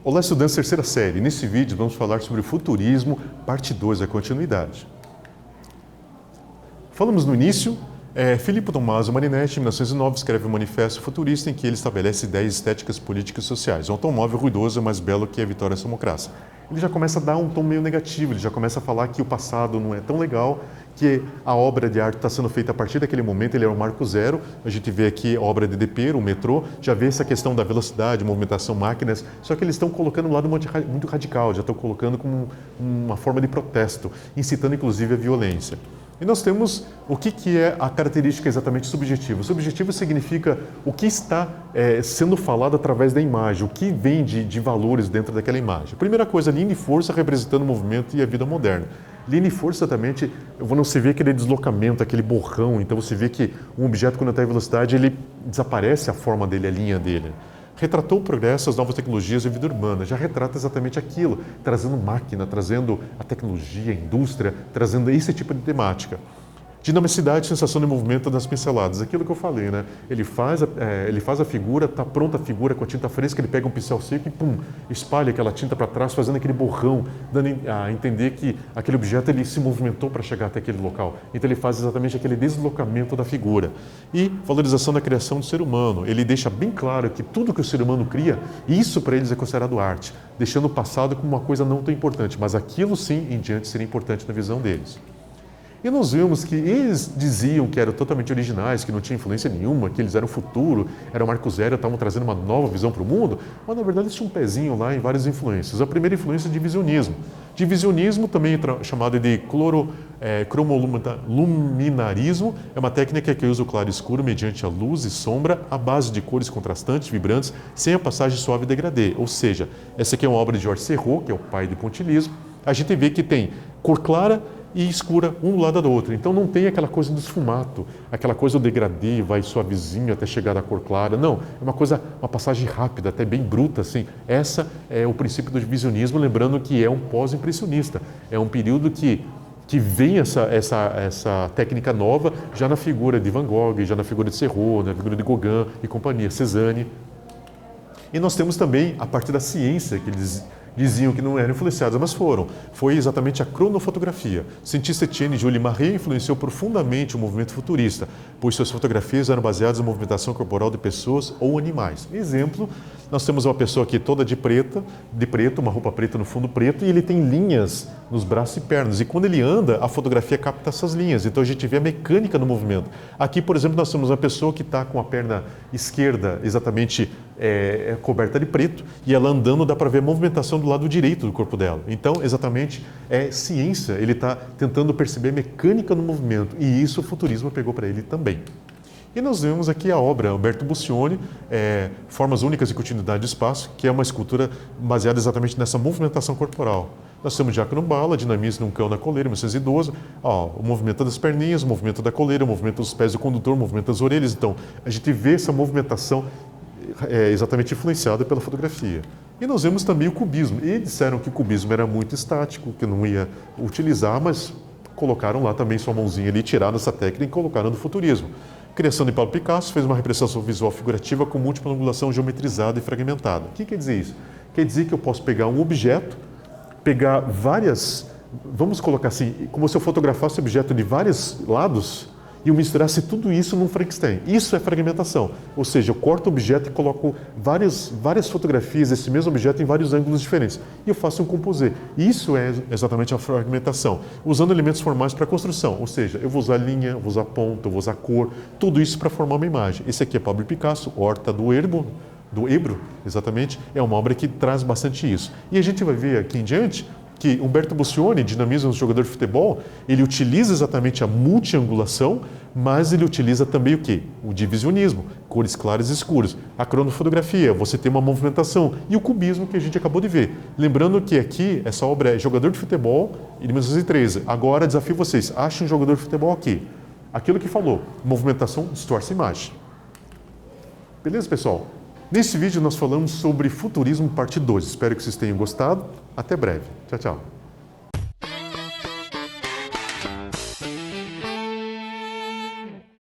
Olá, estudantes da terceira série. Nesse vídeo vamos falar sobre o futurismo, parte 2, a continuidade. Falamos no início, Filippo Tommaso Marinetti, em 1909, escreve um manifesto futurista em que ele estabelece ideias estéticas, políticas e sociais. O automóvel ruidoso é mais belo que a vitória democrática. Ele já começa a dar um tom meio negativo, ele já começa a falar que o passado não é tão legal, que a obra de arte está sendo feita a partir daquele momento, ele é um marco zero. A gente vê aqui a obra de Depero, o metrô, já vê essa questão da velocidade, movimentação, máquinas, só que eles estão colocando um lado muito radical, já estão colocando como uma forma de protesto, incitando inclusive a violência. E nós temos o que é a característica exatamente subjetiva. O subjetivo significa o que está sendo falado através da imagem, o que vem de valores dentro daquela imagem. Primeira coisa, linha de força representando o movimento e a vida moderna. Linha de força exatamente, não se vê aquele deslocamento, aquele borrão, então você vê que um objeto quando está em velocidade, ele desaparece a forma dele, a linha dele. Retratou o progresso, as novas tecnologias e a vida urbana. Já retrata exatamente aquilo, trazendo máquina, trazendo a tecnologia, a indústria, trazendo esse tipo de temática. Dinamicidade, sensação de movimento das pinceladas. Aquilo que eu falei, né? Ele faz a figura, está pronta a figura com a tinta fresca, ele pega um pincel seco e pum, espalha aquela tinta para trás, fazendo aquele borrão, dando a entender que aquele objeto ele se movimentou para chegar até aquele local. Então ele faz exatamente aquele deslocamento da figura. E valorização da criação do ser humano. Ele deixa bem claro que tudo que o ser humano cria, isso para eles é considerado arte, deixando o passado como uma coisa não tão importante, mas aquilo sim em diante seria importante na visão deles. E nós vemos que eles diziam que eram totalmente originais, que não tinha influência nenhuma, que eles eram o futuro, eram Marco Zero, estavam trazendo uma nova visão para o mundo, mas na verdade eles tinham um pezinho lá em várias influências. A primeira influência é divisionismo. Divisionismo, também chamado de cromoluminarismo, é uma técnica que usa o claro e escuro mediante a luz e sombra, à base de cores contrastantes, vibrantes, sem a passagem suave e degradê. Ou seja, essa aqui é uma obra de Georges Seurat, que é o pai do pontilhismo. A gente vê que tem cor clara e escura um do lado do outro. Então não tem aquela coisa do esfumato, aquela coisa do degradê, vai suavezinho até chegar da cor clara. Não, é uma passagem rápida, até bem bruta, assim. Essa é o princípio do divisionismo, lembrando que é um pós-impressionista. É um período que vem essa técnica nova já na figura de Van Gogh, já na figura de Seurat, na figura de Gauguin e companhia, Cézanne. E nós temos também a parte da ciência, que eles diziam que não eram influenciados, mas foram. Foi exatamente a cronofotografia. O cientista Étienne-Jules Marey influenciou profundamente o movimento futurista, pois suas fotografias eram baseadas na movimentação corporal de pessoas ou animais. Exemplo, nós temos uma pessoa aqui toda de preto, uma roupa preta no fundo preto, e ele tem linhas nos braços e pernas. E quando ele anda, a fotografia capta essas linhas. Então a gente vê a mecânica no movimento. Aqui, por exemplo, nós temos uma pessoa que está com a perna esquerda exatamente coberta de preto, e ela andando dá para ver a movimentação do lado direito do corpo dela. Então, exatamente, é ciência. Ele está tentando perceber a mecânica no movimento. E isso o futurismo pegou para ele também. E nós vemos aqui a obra Umberto Boccioni, Formas Únicas de Continuidade do Espaço, que é uma escultura baseada exatamente nessa movimentação corporal. Nós temos Giacomo Balla, Dinamismo num Cão na Coleira, 1912, o movimento das perninhas, o movimento da coleira, o movimento dos pés do condutor, o movimento das orelhas. Então, a gente vê essa movimentação exatamente influenciada pela fotografia. E nós vemos também o cubismo. E disseram que o cubismo era muito estático, que não ia utilizar, mas colocaram lá também sua mãozinha ali, tiraram essa técnica e colocaram no futurismo. Criação de Pablo Picasso fez uma representação visual figurativa com múltipla angulação geometrizada e fragmentada. O que quer dizer isso? Quer dizer que eu posso pegar um objeto, pegar várias, vamos colocar assim, como se eu fotografasse o objeto de vários lados e eu misturasse tudo isso num Frankenstein. Isso é fragmentação. Ou seja, eu corto o objeto e coloco várias fotografias desse mesmo objeto em vários ângulos diferentes. E eu faço um composê. Isso é exatamente a fragmentação. Usando elementos formais para a construção. Ou seja, eu vou usar linha, eu vou usar ponta, eu vou usar cor, tudo isso para formar uma imagem. Esse aqui é Pablo Picasso, Horta do Ebro, exatamente, é uma obra que traz bastante isso. E a gente vai ver aqui em diante que Umberto Boccioni, Dinamismo, um jogador de futebol, ele utiliza exatamente a multiangulação, mas ele utiliza também o quê? O divisionismo, cores claras e escuras. A cronofotografia, você tem uma movimentação. E o cubismo que a gente acabou de ver. Lembrando que aqui, essa obra é jogador de futebol, de 1913. Agora, desafio vocês, achem um jogador de futebol aqui. Aquilo que falou, movimentação distorce a imagem. Beleza, pessoal? Nesse vídeo nós falamos sobre futurismo parte 2. Espero que vocês tenham gostado. Até breve. Tchau, tchau.